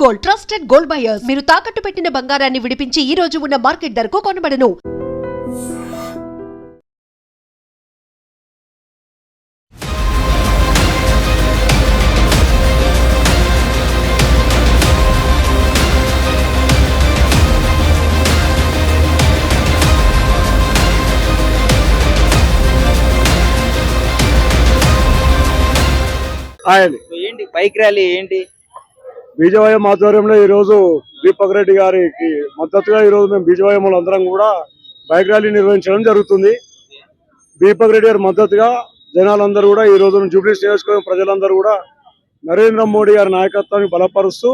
Gold, trusted gold buyers. మీరు తాకట్టు పెట్టిన బంగారాన్ని విడిపించి ఈ రోజు ఉన్న మార్కెట్ ధరకు కొనబడను. ఏంటి బైక్ ర్యాలీ ఏంటి? బీజేవైఎం ఆధ్వర్యంలో ఈ రోజు దీపక్ రెడ్డి గారికి మద్దతుగా ఈ రోజు మేము బీజేవైఎం అందరం కూడా బైక్ ర్యాలీ నిర్వహించడం జరుగుతుంది. దీపక్ రెడ్డి గారి మద్దతుగా జనాలందరూ కూడా ఈ రోజు జూబ్లీ నియోజకవర్గం ప్రజలందరూ కూడా నరేంద్ర మోడీ గారి నాయకత్వాన్ని బలపరుస్తూ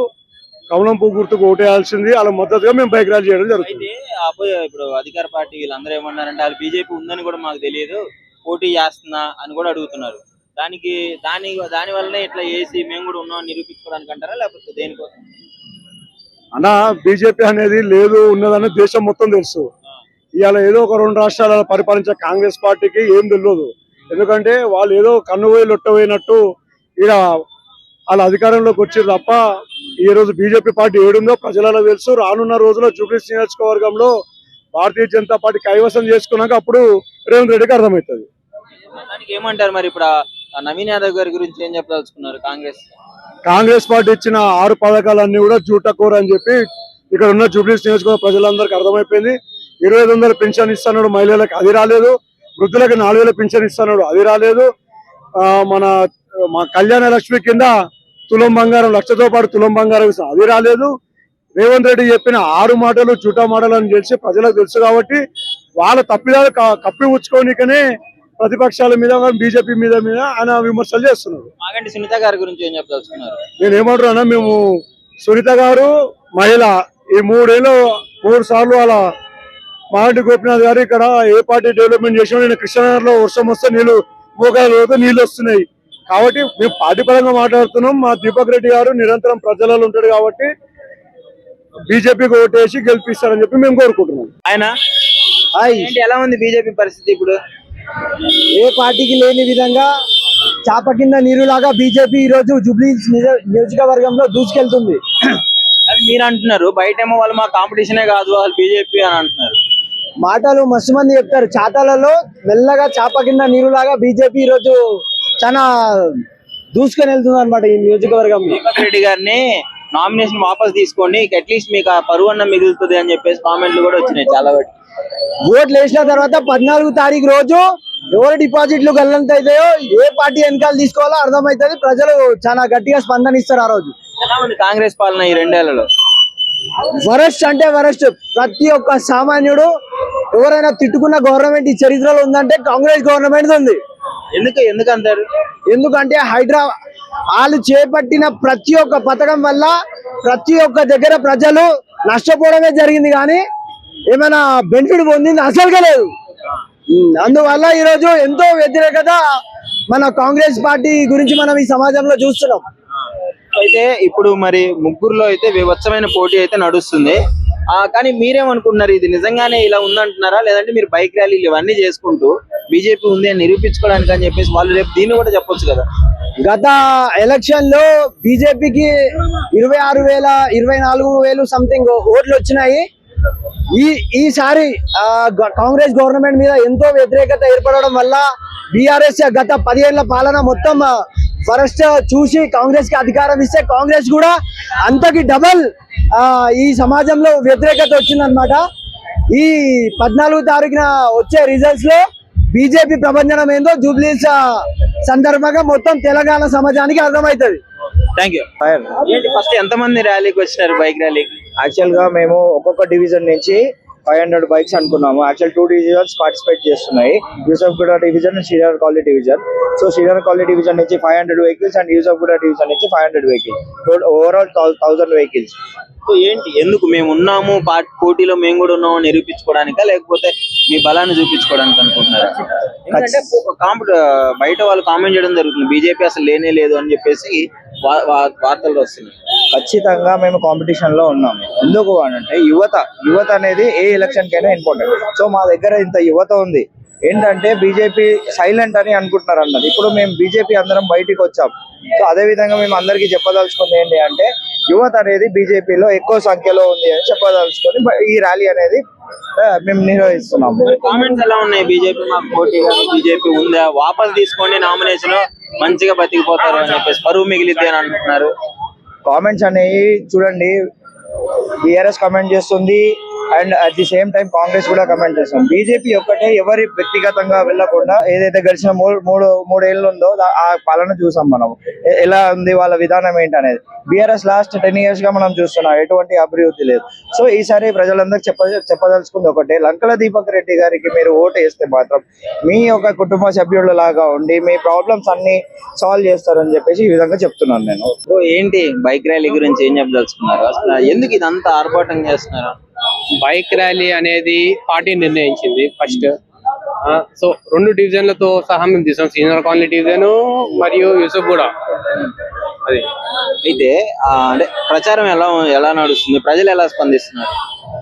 కమలం పువ్వు గుర్తుకు ఓటేయాల్సింది అలా మద్దతుగా మేము బైక్ ర్యాలీ చేయడం జరుగుతుంది. ఇప్పుడు అధికార పార్టీ వీళ్ళందరూ ఏమన్నారంటే వాళ్ళు బీజేపీ ఉందని కూడా మాకు తెలియదు, పోటీ చేస్తున్నా అని కూడా అడుగుతున్నారు. దాని వల్లనే ఇట్లా చేసి మేము కూడా ఉన్నాం నిరూపించుకోవడానికి అంటారా, లేకపోతే దేనికోసం? అన్న, బీజేపీ అనేది లేదు ఉన్నదని దేశం మొత్తం తెలుసు. ఇవాళ ఏదో ఒక 2 రాష్ట్రాల పరిపాలించే కాంగ్రెస్ పార్టీకి ఏం తెలియదు. ఎందుకంటే వాళ్ళు ఏదో కన్నుపోయి లొట్టపోయినట్టు ఇక్కడ వాళ్ళ అధికారంలోకి వచ్చారు తప్ప ఈ రోజు బీజేపీ పార్టీ ఏడుందో ప్రజలలో తెలుసు. రానున్న రోజుల్లో జూబ్లీ నియోజకవర్గంలో భారతీయ జనతా పార్టీ కైవసం చేసుకున్నాక అప్పుడు రేవంత్ రెడ్డికి అర్థమవుతుంది. దానికి ఏమంటారు మరి? ఇప్పుడు నవీన్ యాదవ్ గారి గురించి ఏం చెప్పదలుచుకున్నారు? కాంగ్రెస్ పార్టీ ఇచ్చిన 6 పథకాలన్నీ కూడా జూటకూర అని చెప్పి ఇక్కడ ఉన్న జూబ్లీ నియోజకవర్గ ప్రజలందరికీ అర్థమైపోయింది. 2500 పెన్షన్ ఇస్తున్నాడు మహిళలకు, అది రాలేదు. వృద్ధులకు 4000 పెన్షన్ ఇస్తున్నాడు, అది రాలేదు. మా కళ్యాణ లక్ష్మి కింద తులం బంగారం, లక్షతో పాటు తులం బంగారం ఇస్తాం, అది రాలేదు. రేవంత్ రెడ్డి చెప్పిన 6 మాటలు జూటా మాటలు అని తెలిసి ప్రజలకు తెలుసు కాబట్టి వాళ్ళ తప్పిదాలు కప్పిపుచ్చుకోనికనే ప్రతిపక్షాల మీద బీజేపీ మీద ఆయన విమర్శలు చేస్తున్నారు. సునీత గారి గురించి ఏం చెప్పదలుచుకున్నారు? నేను ఏమంటున్నా, మేము సునీత గారు మహిళ, ఈ 3 సార్లు అలా మాగంటి గోపీనాథ్ గారు ఇక్కడ ఏ పార్టీ డెవలప్మెంట్ చేసినా నేను కృష్ణానగర్లో వర్షం వస్తే నీళ్ళు వస్తున్నాయి కాబట్టి మేము పార్టీ పరంగా మాట్లాడుతున్నాం. మా దీపక్ రెడ్డి గారు నిరంతరం ప్రజలలో ఉంటాడు కాబట్టి బీజేపీకి ఓటేసి గెలిపిస్తారని చెప్పి మేము కోరుకుంటున్నాం. ఆయన ఎలా ఉంది బీజేపీ పరిస్థితి? ఇప్పుడు ఏ పార్టీకి లేని విధంగా చాప కింద నీరులాగా బీజేపీ ఈ రోజు జూబ్లీ నియోజకవర్గంలో దూసుకెళ్తుంది. అది మీరు అంటున్నారు, బయటేమో వాళ్ళు మా కాంపిటీషనే కాదు వాళ్ళు బీజేపీ అని అంటున్నారు. మాటలు మస్తు మంది చెప్తారు, చాటాలలో మెల్లగా చాప కింద నీరులాగా బీజేపీ ఈ రోజు చాలా దూసుకొని వెళ్తుంది అనమాట ఈ నియోజకవర్గంలో. దీపక్ రెడ్డి గారిని నామినేషన్ వాపస్ తీసుకోండి, అట్లీస్ట్ మీకు ఆ పరువు అన్న మిగులుతుంది అని చెప్పేసి కామెంట్లు కూడా వచ్చినాయి చాలా వాటి. ఓట్లు వేసిన తర్వాత 14వ తారీఖు రోజు ఎవరు డిపాజిట్లు గల్లంత అవుతాయో ఏ పార్టీ వెనకాల తీసుకోవాలో అర్థమవుతుంది. ప్రజలు చాలా గట్టిగా స్పందన ఇస్తారు. ఆ రోజు ఎలా ఉంది కాంగ్రెస్ పాలన ఈ 2 ఏళ్లలో? వరస్ట్ అంటే వరస్ట్. ప్రతి ఒక్క సామాన్యుడు ఎవరైనా తిట్టుకున్న గవర్నమెంట్ ఈ చరిత్రలో ఉందంటే కాంగ్రెస్ గవర్నమెంట్ ఉంది. ఎందుకంటారు? ఎందుకంటే వాళ్ళు చేపట్టిన ప్రతి ఒక్క పథకం వల్ల ప్రతి ఒక్క దగ్గర ప్రజలు నష్టపోవడమే జరిగింది, కానీ ఏమైనా బెనిఫిట్ పొందింది అసలుగా లేదు. అందువల్ల ఈరోజు ఎంతో వ్యతిరేకత మన కాంగ్రెస్ పార్టీ గురించి మనం ఈ సమాజంలో చూస్తున్నాం. అయితే ఇప్పుడు మరి ముగ్గురులో అయితే వివత్సమైన పోటీ అయితే నడుస్తుంది. కానీ మీరేమనుకుంటున్నారు, ఇది నిజంగానే ఇలా ఉందంటున్నారా, లేదంటే మీరు బైక్ ర్యాలీలు ఇవన్నీ చేసుకుంటూ బీజేపీ ఉంది అని నిరూపించుకోవడానికి అని చెప్పేసి వాళ్ళు రేపు దీన్ని కూడా చెప్పొచ్చు కదా? గత ఎలక్షన్ లో బీజేపీకి 26,000 24,000 సంథింగ్ ఓట్లు వచ్చినాయి. ఈసారి కాంగ్రెస్ గవర్నమెంట్ మీద ఎంతో వ్యతిరేకత ఏర్పడడం వల్ల బీఆర్ఎస్ గత 10 ఏళ్ల పాలన మొత్తం ఫస్ట్ చూసి కాంగ్రెస్ కి అధికారం ఇస్తే కాంగ్రెస్ కూడా అంతకి డబల్ ఈ సమాజంలో వ్యతిరేకత వచ్చిందనమాట. ఈ 14వ తారీఖున వచ్చే రిజల్ట్స్ లో బీజేపీ ప్రభంజనం ఏందో జూబ్లీస్ సందర్భంగా మొత్తం తెలంగాణ సమాజానికి అర్థమవుతుంది. ఫస్ట్ ఎంతమంది ర్యాలీకి వచ్చినారు బైక్ ర్యాలీకి? యాక్చువల్ గా మేము ఒక్కొక్క డివిజన్ నుంచి 500 బైక్స్ అనుకున్నాము. యాక్చువల్ 2 డివిజన్స్ పార్టిసిపేట్ చేస్తున్నాయి, Yousufguda division and Srinagar colony division. So Srinagar colony division నుంచి 500 వెహికల్స్ అండ్ యూసఫ్గూడ డివిజన్ నుంచి 500 వెహికల్స్, ఓవరాల్ 1000 వెహికల్స్. సో ఏంటి, ఎందుకు మేము ఉన్నాము పోటీలో మేము కూడా ఉన్నాము నిరూపించుకోవడానికా, లేకపోతే మీ బలాన్ని చూపించుకోవడానికి అనుకుంటున్నారా? ఎందుకంటే బయట వాళ్ళు కామెంట్ చేయడం జరుగుతుంది, బీజేపీ అసలు లేనే లేదు అని చెప్పేసి వార్తలు వస్తున్నాయి. ఖచ్చితంగా మేము కాంపిటీషన్ లో ఉన్నాము. ఎందుకు అంటే యువత అనేది ఏ ఎలక్షన్ కైనా ఇంపార్టెంట్. సో మా దగ్గర ఇంత యువత ఉంది, ఏంటంటే బీజేపీ సైలెంట్ అని అనుకుంటున్నారు అన్నది. ఇప్పుడు మేము బీజేపీ అందరం బయటికి వచ్చాం. సో అదే విధంగా మేము అందరికీ చెప్పదలుచుకుంది ఏంటి అంటే యువత అనేది బీజేపీలో ఎక్కువ సంఖ్యలో ఉంది అని చెప్పదలుచుకొని ఈ ర్యాలీ అనేది మేము నిర్వహిస్తున్నాము. కామెంట్స్ ఎలా ఉన్నాయి? బీజేపీ మాకు పోటీగా బీజేపీ ఉందా, వాపస్ తీసుకోండి, నామినేషన్ మంచిగా బతికిపోతారు అని చెప్పేసి, పరువు మిగిలిద్ది అని అంటున్నారు. కామెంట్స్ అనేవి చూడండి, బీఆర్ఎస్ కామెంట్ చేస్తుంది and at the same time Congress కూడా కమెంట్ చేస్తుంది. బీజేపీ ఒక్కటే ఎవరి వ్యక్తిగతంగా వెళ్లకుండా ఏదైతే గడిచిన మూడేళ్ళు ఉందో ఆ పాలన చూసాం మనం, ఎలా ఉంది వాళ్ళ విధానం ఏంటి అనేది. బీఆర్ఎస్ లాస్ట్ 10 years గా మనం చూస్తున్నాం, ఎటువంటి అభివృద్ధి లేదు. సో ఈసారి ప్రజలందరూ చెప్పదలుచుకుంది ఒకటే, లంకల దీపక్ రెడ్డి గారికి మీరు ఓటు వేస్తే మాత్రం మీ యొక్క కుటుంబ సభ్యుల లాగా ఉండి మీ ప్రాబ్లమ్స్ అన్ని సాల్వ్ చేస్తారని చెప్పేసి ఈ విధంగా చెప్తున్నాను నేను. సో ఏంటి బైక్ ర్యాలీ గురించి ఏం చెప్పదలుచుకున్నారు? అసలు ఎందుకు ఇదంతా ఆర్భాటం చేస్తున్నారు? బైక్ ర్యాలీ అనేది పార్టీ నిర్ణయించింది ఫస్ట్. సో 2 డివిజన్లతో సహా మేము తీసాం, సీనియర్ కాలనీ డివిజన్ మరియు యూసఫ్ కూడా. అది అయితే అంటే ప్రచారం ఎలా నడుస్తుంది? ప్రజలు ఎలా స్పందిస్తున్నారు?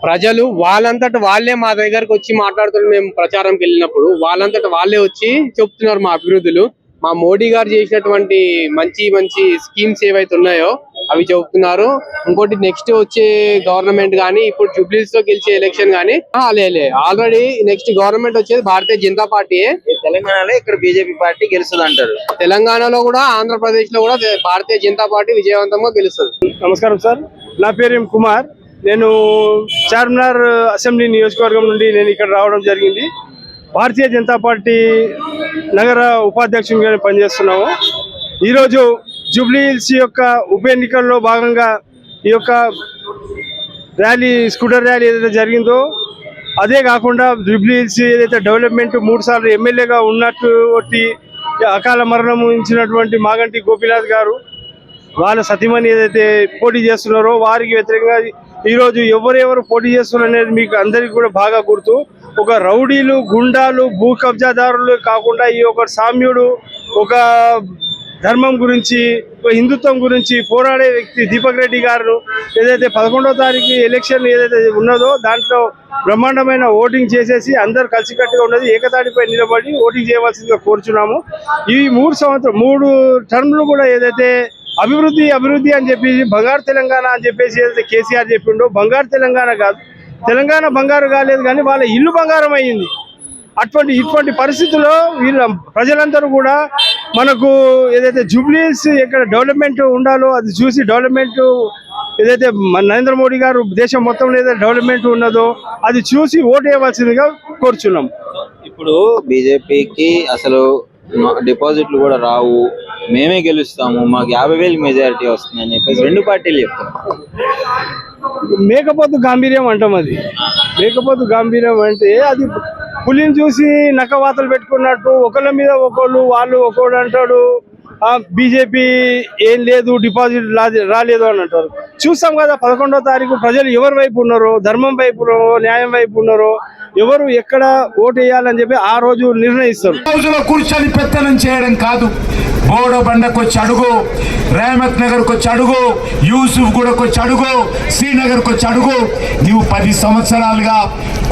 ప్రజలు వాళ్ళంతట వాళ్ళే మా దగ్గరకు వచ్చి మాట్లాడుతున్నారు. మేము ప్రచారంకి వెళ్ళినప్పుడు వాళ్ళంతట వాళ్ళే వచ్చి చెప్తున్నారు మా అభివృద్ధులు, మా మోడీ గారు చేసినటువంటి మంచి మంచి స్కీమ్స్ ఏవైతే ఉన్నాయో అవి చెబుతున్నారు. ఇంకోటి నెక్స్ట్ వచ్చే గవర్నమెంట్ గానీ, ఇప్పుడు జూబ్లీస్ లో గెలిచే ఎలక్షన్ గానీ ఆల్రెడీ నెక్స్ట్ గవర్నమెంట్ వచ్చేది భారతీయ జనతా పార్టీ. తెలంగాణలో ఇక్కడ బీజేపీ పార్టీ గెలుస్తుంది అంటారు. తెలంగాణలో కూడా ఆంధ్రప్రదేశ్ లో కూడా భారతీయ జనతా పార్టీ విజయవంతంగా గెలుస్తుంది. నమస్కారం సార్, నా పేరు ఎం కుమార్. నేను చార్మినార్ అసెంబ్లీ నియోజకవర్గం నుండి నేను ఇక్కడ రావడం జరిగింది. భారతీయ జనతా పార్టీ నగర ఉపాధ్యక్షునిగా పనిచేస్తున్నాము. ఈరోజు జూబ్లీ హిల్స్ యొక్క ఉప ఎన్నికల్లో భాగంగా ఈ యొక్క ర్యాలీ, స్కూటర్ ర్యాలీ ఏదైతే జరిగిందో అదే కాకుండా జూబ్లీ హిల్స్ ఏదైతే డెవలప్మెంట్ 3 సార్లు ఎమ్మెల్యేగా ఉన్నటువంటి అకాల మరణం ఇచ్చినటువంటి మాగంటి గోపీనాథ్ గారు, వాళ్ళ సతీమణి ఏదైతే పోటీ చేస్తున్నారో వారికి వ్యతిరేకంగా ఈరోజు ఎవరెవరు పోటీ చేస్తున్నారు అనేది మీకు అందరికీ కూడా బాగా గుర్తు. ఒక రౌడీలు, గుండాలు, భూ కబ్జాదారులు కాకుండా ఈ ఒక సామ్యుడు, ఒక ధర్మం గురించి, ఒక హిందుత్వం గురించి పోరాడే వ్యక్తి దీపక్ రెడ్డి గారు ఏదైతే 11వ తారీఖు ఎలక్షన్ ఏదైతే ఉన్నదో దాంట్లో బ్రహ్మాండమైన ఓటింగ్ చేసేసి అందరు కలిసికట్టుగా ఉన్నది ఏకతాటిపై నిలబడి ఓటింగ్ చేయవలసిందిగా కోరుచున్నాము. ఈ 3 టర్మ్లు కూడా ఏదైతే అభివృద్ధి అని చెప్పేసి బంగారు తెలంగాణ అని చెప్పేసి ఏదైతే కేసీఆర్ చెప్పిండో, బంగారు తెలంగాణ కాదు, తెలంగాణ బంగారు కాలేదు కానీ వాళ్ళ ఇల్లు బంగారం అయ్యింది. ఇటువంటి పరిస్థితుల్లో వీళ్ళ ప్రజలందరూ కూడా మనకు ఏదైతే జూబ్లీస్ ఎక్కడ డెవలప్మెంట్ ఉండాలో అది చూసి, డెవలప్మెంట్ ఏదైతే నరేంద్ర మోడీ గారు దేశం మొత్తంలో ఏదైతే డెవలప్మెంట్ ఉన్నదో అది చూసి ఓటు వేయవలసిందిగా కోరుచున్నాం. ఇప్పుడు బీజేపీకి అసలు డిపాజిట్లు కూడా రావు, మేమే గెలుస్తాము, మాకు 50,000 మెజారిటీ వస్తుంది అని చెప్పేసి 2 పార్టీలు చెప్తారు. మేకపోతు గాంభీర్యం అంటాం. అది మేకపోతు గాంభీర్యం అంటే అది పులిని చూసి నక్కవాతలు పెట్టుకున్నట్టు ఒకళ్ళ మీద వాళ్ళు ఒకడు అంటాడు బీజేపీ ఏం లేదు, డిపాజిట్ రాలేదు అని అంటారు. చూస్తాం కదా 11వ తారీఖు ప్రజలు ఎవరి వైపు ఉన్నారో, ధర్మం వైపు ఉన్నారో, న్యాయం వైపు ఉన్నారో, ఎవరు ఎక్కడ ఓటు వేయాలని చెప్పి ఆ రోజు నిర్ణయిస్తారు. రోజులో కూర్చొని పెత్తనం చేయడం కాదు, బోడో బండకు వచ్చి అడుగు, రేమత్ నగర్కి వచ్చి అడుగు, యూసుఫ్ గూడకు వచ్చి అడుగు, శ్రీనగర్కి వచ్చి అడుగు. నువ్వు 10 సంవత్సరాలుగా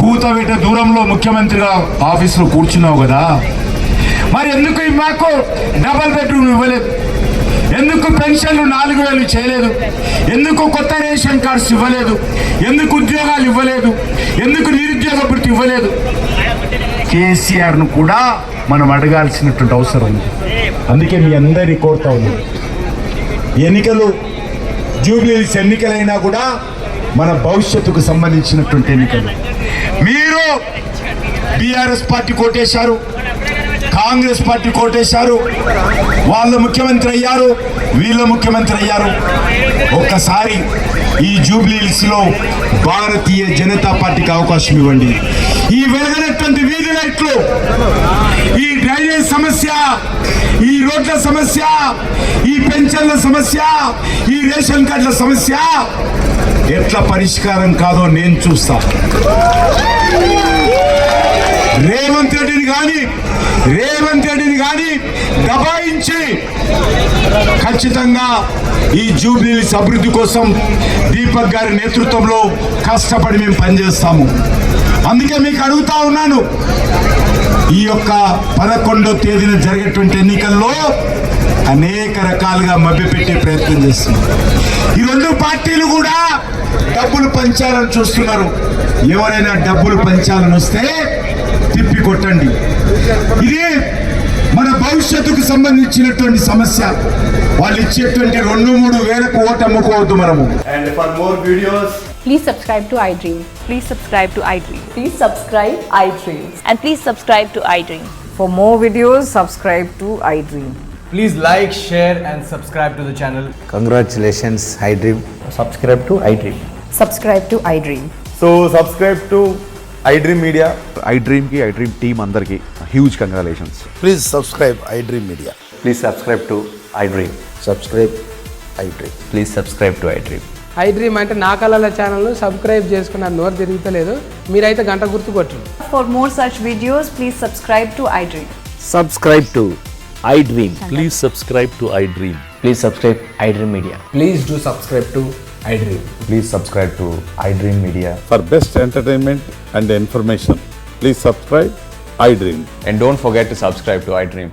కూతవేట దూరంలో ముఖ్యమంత్రిగా ఆఫీసులో కూర్చున్నావు కదా, మరి ఎందుకు మాకు డబల్ బెడ్రూమ్ ఇవ్వలేదు? ఎందుకు పెన్షన్లు 4,000 చేయలేదు? ఎందుకు కొత్త రేషన్ కార్డ్స్ ఇవ్వలేదు? ఎందుకు ఉద్యోగాలు ఇవ్వలేదు? ఎందుకు నిరుద్యోగ భృతి ఇవ్వలేదు? కేసీఆర్ను కూడా మనం అడగాల్సినటువంటి అవసరం ఉంది. అందుకే మీ అందరినీ కోరుతా ఉంది, ఎన్నికలు జూబ్లీ హిల్స్ ఎన్నికలైనా కూడా మన భవిష్యత్తుకు సంబంధించినటువంటి ఎన్నికలు. మీరు బీఆర్ఎస్ పార్టీ కోటేశారు, కాంగ్రెస్ పార్టీ కోటేశారు, వాళ్ళు ముఖ్యమంత్రి అయ్యారు, వీళ్ళు ముఖ్యమంత్రి అయ్యారు. ఒక్కసారి ఈ జూబ్లీ హిల్స్ లో భారతీయ జనతా పార్టీకి అవకాశం ఇవ్వండి. ఈ వెలగనటువంటి వీధి లైట్లు, ఈ డ్రైనేజ్ సమస్య, ఈ రోడ్ల సమస్య, ఈ పెన్షన్ల సమస్య, ఈ రేషన్ కార్డుల సమస్య ఎట్లా పరిష్కారం కాదో నేను చూస్తా. రేవంత్ రెడ్డిని కానీ దబాయించి ఖచ్చితంగా ఈ జూబ్లీ హిల్స్ అభివృద్ధి కోసం దీపక్ గారి నేతృత్వంలో కష్టపడి మేము పనిచేస్తాము. అందుకే మీకు అడుగుతా ఉన్నాను, ఈ యొక్క 11వ తేదీన జరిగేటువంటి ఎన్నికల్లో అనేక రకాలుగా మభ్యపెట్టే ప్రయత్నం చేస్తున్నారు. ఈ రెండు పార్టీలు కూడా డబ్బులు పంచాలని చూస్తున్నారు. ఎవరైనా డబ్బులు పంచాలని వస్తే తిప్పి కొట్టండి. ఇది మన భవిష్యత్తుకు సంబంధించినటువంటి సమస్య. వాళ్ళు ఇచ్చేటువంటి 2-3 వేలకు ఓటు అమ్ముకోవద్దు మనము. And for more videos, Please subscribe to iDream. Please subscribe to iDream. Please subscribe iDream. And please subscribe to iDream. For more videos, subscribe to iDream. please like, share and subscribe to the channel. Congratulations iDream. Subscribe to iDream. Subscribe to iDream. So subscribe to iDream Media. iDream ki iDream team andarki huge congratulations. Please subscribe iDream Media. Please subscribe to iDream. Subscribe iDream. Please subscribe to iDream. iDream అంటే నా కళల ఛానల్ను subscribe చేసుకున్న నోరు తిరుగుతలేదు. మీరైతే గంట గుర్తు కొట్టండి. For more such videos, please subscribe to iDream. Subscribe to iDream. Please subscribe to iDream. Please subscribe iDream Media. Please do subscribe to iDream. Please subscribe to iDream Media. For best entertainment and information, please subscribe iDream. And don't forget to subscribe to iDream.